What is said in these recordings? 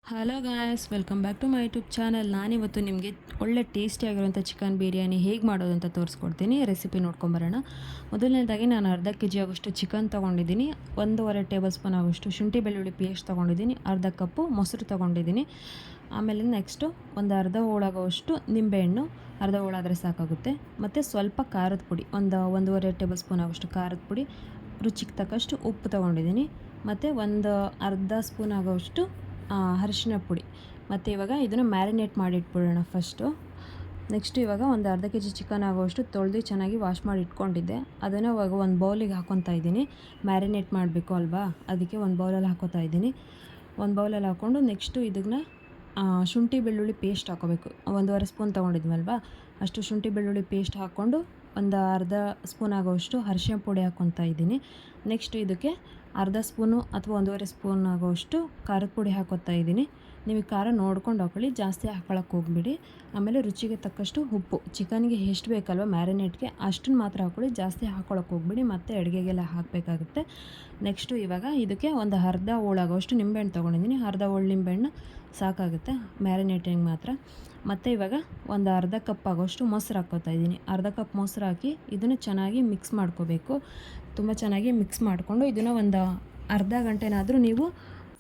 Hello guys, welcome back to my YouTube channel. ನಾನಿವತ್ತು ನಿಮಗೆ ಒಳ್ಳೆ ಟೇಸ್ಟಿಯಾಗಿರುವಂಥ ಚಿಕನ್ ಬಿರಿಯಾನಿ ಹೇಗೆ ಮಾಡೋದು ಅಂತ ತೋರಿಸ್ಕೊಡ್ತೀನಿ. ರೆಸಿಪಿ ನೋಡ್ಕೊಂಬರೋಣ. ಮೊದಲನೇದಾಗಿ ನಾನು ಅರ್ಧ ಕೆ.ಜಿ ಆಗೋಷ್ಟು ಚಿಕನ್ ತೊಗೊಂಡಿದ್ದೀನಿ. 1.5 ಟೇಬಲ್ ಸ್ಪೂನ್ ಆಗೋಷ್ಟು ಶುಂಠಿ ಬೆಳ್ಳುಳ್ಳಿ ಪೇಸ್ಟ್ ತೊಗೊಂಡಿದ್ದೀನಿ. ಅರ್ಧ ಕಪ್ಪು ಮೊಸರು ತೊಗೊಂಡಿದ್ದೀನಿ. ಆಮೇಲೆ ನೆಕ್ಸ್ಟು ಒಂದು ಅರ್ಧ ಹೋಳಾಗೋಷ್ಟು ನಿಂಬೆಹಣ್ಣು, ಅರ್ಧ ಹೋಳಾದರೆ ಸಾಕಾಗುತ್ತೆ. ಮತ್ತು ಸ್ವಲ್ಪ ಖಾರದ ಪುಡಿ, 1.5 ಟೇಬಲ್ ಸ್ಪೂನ್ ಆಗೋಷ್ಟು ಖಾರದ ಪುಡಿ, ರುಚಿಗೆ ತಕ್ಕಷ್ಟು ಉಪ್ಪು ತೊಗೊಂಡಿದ್ದೀನಿ. ಮತ್ತು ಒಂದು ಅರ್ಧ ಸ್ಪೂನ್ ಆಗೋಷ್ಟು ಅರಿಶಿನ ಪುಡಿ. ಮತ್ತು ಇವಾಗ ಇದನ್ನು ಮ್ಯಾರಿನೇಟ್ ಮಾಡಿ ಇಟ್ಬಿಡೋಣ ಫಸ್ಟು. ನೆಕ್ಸ್ಟು ಇವಾಗ ಒಂದು ಅರ್ಧ ಕೆ.ಜಿ ಚಿಕನ್ ಆಗೋಷ್ಟು ತೊಳೆದು ಚೆನ್ನಾಗಿ ವಾಶ್ ಮಾಡಿ ಇಟ್ಕೊಂಡಿದ್ದೆ. ಅದನ್ನು ಇವಾಗ ಒಂದು ಬೌಲಿಗೆ ಹಾಕ್ಕೊತಾ ಇದ್ದೀನಿ. ಮ್ಯಾರಿನೇಟ್ ಮಾಡಬೇಕು ಅಲ್ವಾ, ಅದಕ್ಕೆ ಒಂದು ಬೌಲಲ್ಲಿ ಹಾಕ್ಕೊತಾ ಇದ್ದೀನಿ. ಒಂದು ಬೌಲಲ್ಲಿ ಹಾಕ್ಕೊಂಡು ನೆಕ್ಸ್ಟು ಇದನ್ನು ಶುಂಠಿ ಬೆಳ್ಳುಳ್ಳಿ ಪೇಸ್ಟ್ ಹಾಕ್ಕೋಬೇಕು. 1.5 ಸ್ಪೂನ್ ತೊಗೊಂಡಿದ್ವಲ್ವಾ, ಅಷ್ಟು ಶುಂಠಿ ಬೆಳ್ಳುಳ್ಳಿ ಪೇಸ್ಟ್ ಹಾಕ್ಕೊಂಡು ಒಂದು ಅರ್ಧ ಸ್ಪೂನ್ ಆಗೋಷ್ಟು ಅರಿಶಿನ ಪುಡಿ ಹಾಕ್ಕೊತಾ ಇದ್ದೀನಿ. ನೆಕ್ಸ್ಟು ಇದಕ್ಕೆ ಅರ್ಧ ಸ್ಪೂನು ಅಥವಾ 1.5 ಸ್ಪೂನ್ ಆಗೋಷ್ಟು ಖಾರದ ಪುಡಿ ಹಾಕ್ಕೊತಾ ಇದ್ದೀನಿ. ನೀವು ಖಾರ ನೋಡ್ಕೊಂಡು ಹಾಕೊಳ್ಳಿ, ಜಾಸ್ತಿ ಹಾಕ್ಕೊಳಕ್ಕೆ ಹೋಗ್ಬಿಡಿ. ಆಮೇಲೆ ರುಚಿಗೆ ತಕ್ಕಷ್ಟು ಉಪ್ಪು, ಚಿಕನ್ಗೆ ಎಷ್ಟು ಬೇಕಲ್ವ ಮ್ಯಾರಿನೇಟ್ಗೆ ಅಷ್ಟನ್ನು ಮಾತ್ರ ಹಾಕ್ಕೊಳ್ಳಿ, ಜಾಸ್ತಿ ಹಾಕ್ಕೊಳಕ್ಕೆ ಹೋಗ್ಬಿಡಿ, ಮತ್ತು ಅಡುಗೆಗೆಲ್ಲ ಹಾಕಬೇಕಾಗುತ್ತೆ. ನೆಕ್ಸ್ಟು ಇವಾಗ ಇದಕ್ಕೆ ಒಂದು ಅರ್ಧ ಹೋಳಾಗೋಷ್ಟು ನಿಂಬೆಹಣ್ಣು ತೊಗೊಂಡಿದ್ದೀನಿ. ಅರ್ಧ ಹೋಳು ನಿಂಬೆಹಣ್ಣು ಸಾಕಾಗುತ್ತೆ ಮ್ಯಾರಿನೇಟಿಂಗ್ ಮಾತ್ರ. ಮತ್ತು ಇವಾಗ ಒಂದು ಅರ್ಧ ಕಪ್ ಆಗೋಷ್ಟು ಮೊಸರು ಹಾಕ್ಕೊತಾ ಇದ್ದೀನಿ. ಅರ್ಧ ಕಪ್ ಮೊಸರು ಹಾಕಿ ಇದನ್ನು ಚೆನ್ನಾಗಿ ಮಿಕ್ಸ್ ಮಾಡ್ಕೋಬೇಕು. ತುಂಬ ಚೆನ್ನಾಗಿ ಮಿಕ್ಸ್ ಮಾಡಿಕೊಂಡು ಇದನ್ನು ಒಂದು ಅರ್ಧ ಗಂಟೆನಾದರೂ ನೀವು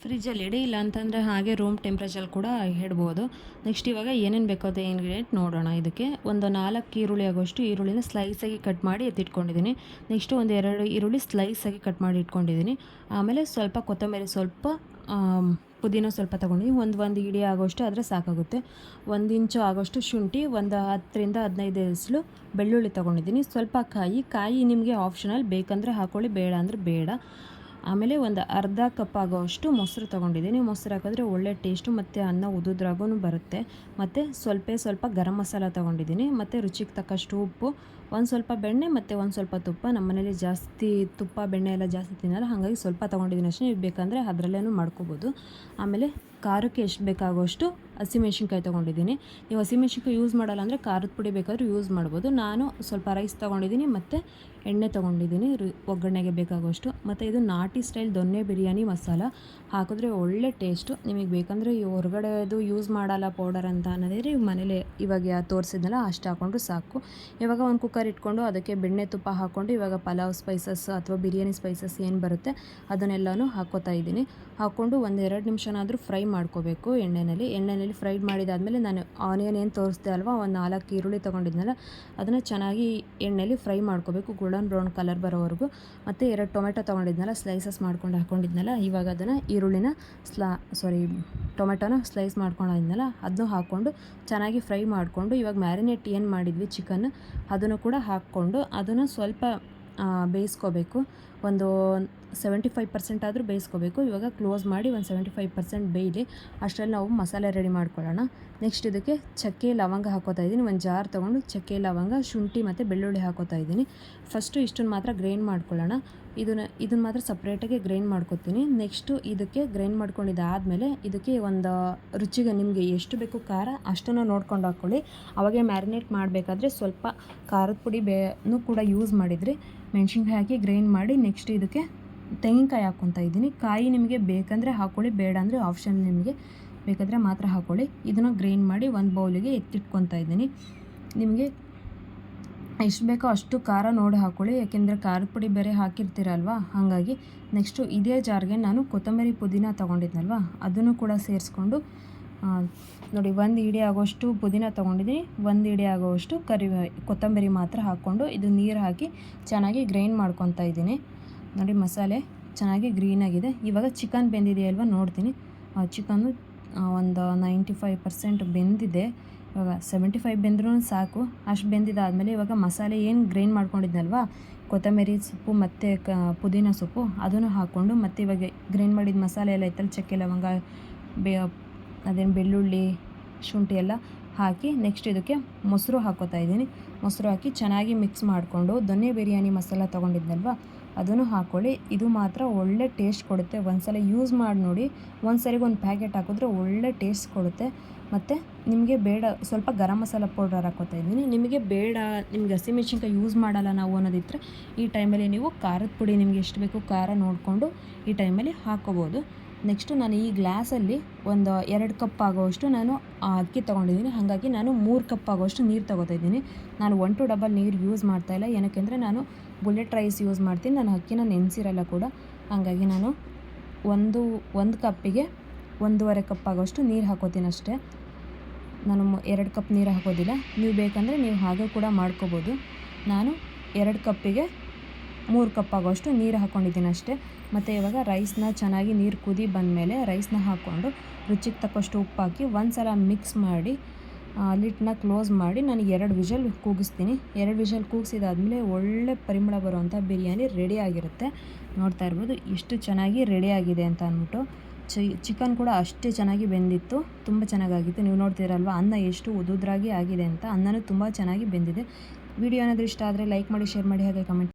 ಫ್ರಿಜ್ಜಲ್ಲಿ ಇಡಿ, ಇಲ್ಲ ಅಂತಂದರೆ ಹಾಗೆ ರೂಮ್ ಟೆಂಪ್ರೇಚರ್ ಕೂಡ ಇಡ್ಬೋದು. ನೆಕ್ಸ್ಟ್ ಇವಾಗ ಏನೇನು ಬೇಕೋ ಅದೇ ಇಂಗ್ರೀಡಿಯೆಂಟ್ ನೋಡೋಣ. ಇದಕ್ಕೆ ಒಂದು 4 ಈರುಳ್ಳಿ ಆಗೋಷ್ಟು ಈರುಳ್ಳಿನ ಸ್ಲೈಸಾಗಿ ಕಟ್ ಮಾಡಿ ಎತ್ತಿಟ್ಕೊಂಡಿದ್ದೀನಿ. ನೆಕ್ಸ್ಟು ಒಂದು 2 ಈರುಳ್ಳಿ ಸ್ಲೈಸಾಗಿ ಕಟ್ ಮಾಡಿ ಇಟ್ಕೊಂಡಿದ್ದೀನಿ. ಆಮೇಲೆ ಸ್ವಲ್ಪ ಕೊತ್ತಂಬರಿ, ಸ್ವಲ್ಪ ಪುದೀನ ಸ್ವಲ್ಪ ತೊಗೊಂಡಿದ್ದೀನಿ. ಒಂದು ಇಡಿ ಆಗೋಷ್ಟು ಆದರೆ ಸಾಕಾಗುತ್ತೆ. 1 ಇಂಚು ಆಗೋಷ್ಟು ಶುಂಠಿ, ಒಂದು 10ರಿಂದ 15 ಎಸಳು ಬೆಳ್ಳುಳ್ಳಿ ತೊಗೊಂಡಿದ್ದೀನಿ. ಸ್ವಲ್ಪ ಕಾಯಿ ನಿಮಗೆ ಆಪ್ಷನಲ್, ಬೇಕಂದರೆ ಹಾಕ್ಕೊಳ್ಳಿ, ಬೇಡ ಅಂದರೆ ಬೇಡ. ಆಮೇಲೆ ಒಂದು ಅರ್ಧ ಕಪ್ ಆಗೋಷ್ಟು ಮೊಸರು ತೊಗೊಂಡಿದ್ದೀನಿ. ಮೊಸರು ಹಾಕಿದ್ರೆ ಒಳ್ಳೆ ಟೇಸ್ಟು, ಮತ್ತು ಅನ್ನ ಉದುದ್ರಾಗೂ ಬರುತ್ತೆ. ಮತ್ತು ಸ್ವಲ್ಪ ಗರಂ ಮಸಾಲ ತೊಗೊಂಡಿದ್ದೀನಿ. ಮತ್ತು ರುಚಿಗೆ ತಕ್ಕಷ್ಟು ಉಪ್ಪು, ಒಂದು ಸ್ವಲ್ಪ ಬೆಣ್ಣೆ ಮತ್ತು ಒಂದು ಸ್ವಲ್ಪ ತುಪ್ಪ. ನಮ್ಮ ಮನೇಲಿ ಜಾಸ್ತಿ ತುಪ್ಪ ಬೆಣ್ಣೆ ಎಲ್ಲ ಜಾಸ್ತಿ ತಿನ್ನಲ್ಲ, ಹಾಗಾಗಿ ಸ್ವಲ್ಪ ತೊಗೊಂಡಿದ್ದೀನಿ ಅಷ್ಟೇ. ನೀವು ಬೇಕಂದರೆ ಅದರಲ್ಲೇನೂ ಮಾಡ್ಕೋಬೋದು. ಆಮೇಲೆ ಖಾರಕ್ಕೆ ಎಷ್ಟು ಬೇಕಾಗೋಷ್ಟು ಹಸಿಮೆಣ್ಸಿನ್ಕಾಯಿ ತೊಗೊಂಡಿದ್ದೀನಿ. ನೀವು ಹಸಿಮೆಣ್ಸಿನ್ಕಾಯಿ ಯೂಸ್ ಮಾಡಲ್ಲ ಅಂದರೆ ಖಾರದ ಪುಡಿ ಬೇಕಾದರೂ ಯೂಸ್ ಮಾಡ್ಬೋದು. ನಾನು ಸ್ವಲ್ಪ ರೈಸ್ ತೊಗೊಂಡಿದ್ದೀನಿ ಮತ್ತು ಎಣ್ಣೆ ತೊಗೊಂಡಿದ್ದೀನಿ ಒಗ್ಗರಣೆಗೆ ಬೇಕಾಗೋಷ್ಟು. ಮತ್ತು ಇದು ನಾಟಿ ಸ್ಟೈಲ್ ದೊನ್ನೆ ಬಿರಿಯಾನಿ ಮಸಾಲ ಹಾಕಿದ್ರೆ ಒಳ್ಳೆ ಟೇಸ್ಟು. ನಿಮಗೆ ಬೇಕಂದರೆ ಹೊರಗಡೆದು ಯೂಸ್ ಮಾಡಲ್ಲ ಪೌಡರ್ ಅಂತ ಅನ್ನೋದಿದ್ರೆ ಮನೇಲಿ ಇವಾಗ ತೋರಿಸಿದ್ನಲ್ಲ ಅಷ್ಟು ಹಾಕ್ಕೊಂಡ್ರು ಸಾಕು. ಇವಾಗ ಒಂದು ಕುಕ್ಕರ್ ಇಟ್ಕೊಂಡು ಅದಕ್ಕೆ ಬೆಣ್ಣೆ ತುಪ್ಪ ಹಾಕ್ಕೊಂಡು ಇವಾಗ ಪಲಾವ್ ಸ್ಪೈಸಸ್ ಅಥವಾ ಬಿರಿಯಾನಿ ಸ್ಪೈಸಸ್ ಏನು ಬರುತ್ತೆ ಅದನ್ನೆಲ್ಲನೂ ಹಾಕ್ಕೋತಾ ಇದ್ದೀನಿ. ಹಾಕ್ಕೊಂಡು 1-2 ನಿಮಿಷನಾದರೂ ಫ್ರೈ ಮಾಡ್ಕೋಬೇಕು ಎಣ್ಣೆಯಲ್ಲಿ ಫ್ರೈ ಮಾಡಿದಾದಮೇಲೆ ನಾನು ಆನಿಯನ್ ಏನು ತೋರಿಸ್ದೆ ಅಲ್ವಾ, ಒಂದು 4 ಈರುಳ್ಳಿ ತೊಗೊಂಡಿದ್ನಲ್ಲ ಅದನ್ನು ಚೆನ್ನಾಗಿ ಎಣ್ಣೆಯಲ್ಲಿ ಫ್ರೈ ಮಾಡ್ಕೋಬೇಕು, ಗೋಲ್ಡನ್ ಬ್ರೌನ್ ಕಲರ್ ಬರೋವರೆಗೂ. ಮತ್ತು 2 ಟೊಮೆಟೊ ತೊಗೊಂಡಿದ್ನಲ್ಲ ಸ್ಲೈಸಸ್ ಮಾಡ್ಕೊಂಡು ಹಾಕ್ಕೊಂಡಿದ್ನಲ್ಲ, ಇವಾಗ ಅದನ್ನು ಟೊಮೆಟೊನ ಸ್ಲೈಸ್ ಮಾಡ್ಕೊಂಡಿದ್ನಲ್ಲ ಅದನ್ನು ಹಾಕ್ಕೊಂಡು ಚೆನ್ನಾಗಿ ಫ್ರೈ ಮಾಡಿಕೊಂಡು ಇವಾಗ ಮ್ಯಾರಿನೇಟ್ ಏನು ಮಾಡಿದ್ವಿ ಚಿಕನ್ ಅದನ್ನು ಕೂಡ ಹಾಕ್ಕೊಂಡು ಅದನ್ನು ಸ್ವಲ್ಪ ಬೇಯಿಸ್ಕೋಬೇಕು. ಒಂದು 75% ಆದರೂ ಬೇಯಿಸ್ಕೋಬೇಕು. ಇವಾಗ ಕ್ಲೋಸ್ ಮಾಡಿ ಒಂದು 75% ಬೇಯಲಿ. ಅಷ್ಟರಲ್ಲಿ ನಾವು ಮಸಾಲೆ ರೆಡಿ ಮಾಡ್ಕೊಳ್ಳೋಣ. ನೆಕ್ಸ್ಟ್ ಇದಕ್ಕೆ ಚಕ್ಕೆ ಲವಂಗ ಹಾಕೋತಾ ಇದ್ದೀನಿ. ಒಂದು ಜಾರ್ ತೊಗೊಂಡು ಚಕ್ಕೆ ಲವಂಗ ಶುಂಠಿ ಮತ್ತು ಬೆಳ್ಳುಳ್ಳಿ ಹಾಕೋತಾ ಇದ್ದೀನಿ. ಫಸ್ಟು ಇಷ್ಟನ್ನು ಮಾತ್ರ ಗ್ರೈಂಡ್ ಮಾಡ್ಕೊಳ್ಳೋಣ. ಇದನ್ನು ಮಾತ್ರ ಸಪ್ರೇಟಾಗಿ ಗ್ರೈಂಡ್ ಮಾಡ್ಕೊತೀನಿ. ನೆಕ್ಸ್ಟು ಇದಕ್ಕೆ ಗ್ರೈಂಡ್ ಮಾಡ್ಕೊಂಡಿದ್ದಾದಮೇಲೆ ಇದಕ್ಕೆ ಒಂದು ರುಚಿಗೆ ನಿಮಗೆ ಎಷ್ಟು ಬೇಕು ಖಾರ ಅಷ್ಟನ್ನು ನೋಡ್ಕೊಂಡು ಹಾಕ್ಕೊಳ್ಳಿ. ಅವಾಗೆ ಮ್ಯಾರಿನೇಟ್ ಮಾಡಬೇಕಾದ್ರೆ ಸ್ವಲ್ಪ ಖಾರದ ಪುಡಿ ಕೂಡ ಯೂಸ್ ಮಾಡಿದರೆ ಮೆಣಸಿನ್ಕಾಯಿ ಹಾಕಿ ಗ್ರೈಂಡ್ ಮಾಡಿ ನೆಕ್ಸ್ಟ್ ಇದಕ್ಕೆ ತೆಂಗಿನಕಾಯಿ ಹಾಕ್ಕೊತಾ ಇದ್ದೀನಿ. ಕಾಯಿ ನಿಮಗೆ ಬೇಕಂದರೆ ಹಾಕ್ಕೊಳ್ಳಿ, ಬೇಡ ಅಂದರೆ ಆಪ್ಷನ್, ನಿಮಗೆ ಬೇಕಾದರೆ ಮಾತ್ರ ಹಾಕ್ಕೊಳ್ಳಿ. ಇದನ್ನು ಗ್ರೈಂಡ್ ಮಾಡಿ ಒಂದು ಬೌಲಿಗೆ ಎತ್ತಿಟ್ಕೊತಾ ಇದ್ದೀನಿ. ನಿಮಗೆ ಎಷ್ಟು ಬೇಕೋ ಅಷ್ಟು ಖಾರ ನೋಡಿ ಹಾಕ್ಕೊಳ್ಳಿ, ಯಾಕೆಂದರೆ ಖಾರದ ಪುಡಿ ಬೇರೆ ಹಾಕಿರ್ತೀರಲ್ವ ಹಾಗಾಗಿ. ನೆಕ್ಸ್ಟು ಇದೇ ಜಾರ್ಗೆ ನಾನು ಕೊತ್ತಂಬರಿ ಪುದೀನ ತೊಗೊಂಡಿದ್ನಲ್ವ ಅದನ್ನು ಕೂಡ ಸೇರಿಸ್ಕೊಂಡು ನೋಡಿ 1 ಇಡಿ ಆಗೋಷ್ಟು ಪುದೀನ ತೊಗೊಂಡಿದ್ದೀನಿ. 1 ಇಡಿ ಆಗೋಷ್ಟು ಕೊತ್ತಂಬರಿ ಮಾತ್ರ ಹಾಕ್ಕೊಂಡು ಇದು ನೀರು ಹಾಕಿ ಚೆನ್ನಾಗಿ ಗ್ರೈಂಡ್ ಮಾಡ್ಕೊತಾ ಇದ್ದೀನಿ. ನೋಡಿ ಮಸಾಲೆ ಚೆನ್ನಾಗಿ ಗ್ರೀನಾಗಿದೆ. ಇವಾಗ ಚಿಕನ್ ಬೆಂದಿದೆಯಲ್ವ ನೋಡ್ತೀನಿ. ಚಿಕನ್ನು ಒಂದು 95% ಬೆಂದಿದೆ. ಇವಾಗ 75 ಬೆಂದ್ರೂ ಸಾಕು. ಅಷ್ಟು ಬೆಂದಿದ್ದಾದಮೇಲೆ ಇವಾಗ ಮಸಾಲೆ ಏನು ಗ್ರೈಂಡ್ ಮಾಡ್ಕೊಂಡಿದ್ನಲ್ವ ಕೊತ್ತಂಬರಿ ಸೊಪ್ಪು ಮತ್ತು ಪುದೀನ ಸೊಪ್ಪು ಅದನ್ನು ಹಾಕ್ಕೊಂಡು, ಮತ್ತು ಇವಾಗ ಗ್ರೈಂಡ್ ಮಾಡಿದ ಮಸಾಲೆ ಎಲ್ಲ ಇತ್ತಲ್ಲ ಚಕ್ಕೆ ಲವಂಗ ಬೆಳ್ಳುಳ್ಳಿ ಶುಂಠಿ ಎಲ್ಲ ಹಾಕಿ ನೆಕ್ಸ್ಟ್ ಇದಕ್ಕೆ ಮೊಸರು ಹಾಕ್ಕೋತಾ ಇದ್ದೀನಿ. ಮೊಸರು ಹಾಕಿ ಚೆನ್ನಾಗಿ ಮಿಕ್ಸ್ ಮಾಡಿಕೊಂಡು ದೊನ್ನೆ ಬಿರಿಯಾನಿ ಮಸಾಲ ತೊಗೊಂಡಿದ್ನಲ್ವ ಅದನ್ನು ಹಾಕ್ಕೊಳ್ಳಿ. ಇದು ಮಾತ್ರ ಒಳ್ಳೆ ಟೇಸ್ಟ್ ಕೊಡುತ್ತೆ. ಒಂದ್ಸಲ ಯೂಸ್ ಮಾಡಿ ನೋಡಿ. ಒಂದು ಪ್ಯಾಕೆಟ್ ಹಾಕಿದ್ರೆ ಒಳ್ಳೆ ಟೇಸ್ಟ್ ಕೊಡುತ್ತೆ. ಮತ್ತು ನಿಮಗೆ ಬೇಡ ಸ್ವಲ್ಪ ಗರಂ ಮಸಾಲ ಪೌಡರ್ ಹಾಕ್ಕೋತಾ ಇದ್ದೀನಿ. ನಿಮಗೆ ಬೇಡ, ನಿಮಗೆ ಹಸಿಮೆಣ್ಸಿನ್ಕಾಯಿ ಯೂಸ್ ಮಾಡಲ್ಲ ನಾವು ಅನ್ನೋದಿದ್ದರೆ ಈ ಟೈಮಲ್ಲಿ ನೀವು ಖಾರದ ಪುಡಿ ನಿಮಗೆ ಎಷ್ಟು ಬೇಕು ಖಾರ ನೋಡಿಕೊಂಡು ಈ ಟೈಮಲ್ಲಿ ಹಾಕ್ಕೋಬೋದು. ನೆಕ್ಸ್ಟು ನಾನು ಈ ಗ್ಲಾಸಲ್ಲಿ ಒಂದು 2 ಕಪ್ ಆಗೋವಷ್ಟು ನಾನು ಅಕ್ಕಿ ತೊಗೊಂಡಿದ್ದೀನಿ. ಹಾಗಾಗಿ ನಾನು 3 ಕಪ್ ಆಗೋವಷ್ಟು ನೀರು ತೊಗೋತಾ ಇದ್ದೀನಿ. ನಾನು 1 to ಡಬಲ್ ನೀರು ಯೂಸ್ ಮಾಡ್ತಾಯಿಲ್ಲ. ಏನಕ್ಕೆಂದರೆ ನಾನು ಬುಲೆಟ್ ರೈಸ್ ಯೂಸ್ ಮಾಡ್ತೀನಿ. ನಾನು ಅಕ್ಕಿನ ನೆನೆಸಿರಲ್ಲ ಕೂಡ. ಹಾಗಾಗಿ ನಾನು ಒಂದು ಕಪ್ಪಿಗೆ 1.5 ಕಪ್ ಆಗೋಷ್ಟು ನೀರು ಹಾಕೋತೀನಿ ಅಷ್ಟೇ. ನಾನು 2 ಕಪ್ ನೀರು ಹಾಕೋದಿಲ್ಲ. ನೀವು ಬೇಕಂದರೆ ನೀವು ಹಾಗೆ ಕೂಡ ಮಾಡ್ಕೋಬೋದು. ನಾನು 2 ಕಪ್ಪಿಗೆ 3 ಕಪ್ ಆಗೋಷ್ಟು ನೀರು ಹಾಕ್ಕೊಂಡಿದ್ದೀನಿ ಅಷ್ಟೇ. ಮತ್ತು ಇವಾಗ ರೈಸ್ನ ಚೆನ್ನಾಗಿ ನೀರು ಕುದಿ ಬಂದಮೇಲೆ ರೈಸ್ನ ಹಾಕ್ಕೊಂಡು ರುಚಿಗೆ ತಕ್ಕಷ್ಟು ಉಪ್ಪು ಹಾಕಿ ಒಂದು ಸಲ ಮಿಕ್ಸ್ ಮಾಡಿ ಲಿಡ್ನ ಕ್ಲೋಸ್ ಮಾಡಿ ನಾನು 2 ವಿಷಲ್ ಕೂಗಿಸ್ತೀನಿ. 2 ವಿಷಲ್ ಕೂಗಿಸಿದಾದ್ಮೇಲೆ ಒಳ್ಳೆ ಪರಿಮಳ ಬರುವಂಥ ಬಿರಿಯಾನಿ ರೆಡಿ ಆಗಿರುತ್ತೆ. ನೋಡ್ತಾ ಇರ್ಬೋದು ಎಷ್ಟು ಚೆನ್ನಾಗಿ ರೆಡಿ ಆಗಿದೆ ಅಂತ ಅಂದ್ಬಿಟ್ಟು. ಚಿಕನ್ ಕೂಡ ಅಷ್ಟೇ ಚೆನ್ನಾಗಿ ಬೆಂದಿತ್ತು, ತುಂಬ ಚೆನ್ನಾಗಾಗಿತ್ತು. ನೀವು ನೋಡ್ತೀರಲ್ವ ಅನ್ನ ಎಷ್ಟು ಉದುದ್ರಾಗಿ ಆಗಿದೆ ಅಂತ. ಅನ್ನನೂ ತುಂಬ ಚೆನ್ನಾಗಿ ಬೆಂದಿದೆ. ವಿಡಿಯೋ ಏನಾದರೂ ಇಷ್ಟ ಆದರೆ ಲೈಕ್ ಮಾಡಿ, ಶೇರ್ ಮಾಡಿ, ಹಾಗೆ ಕಮೆಂಟ್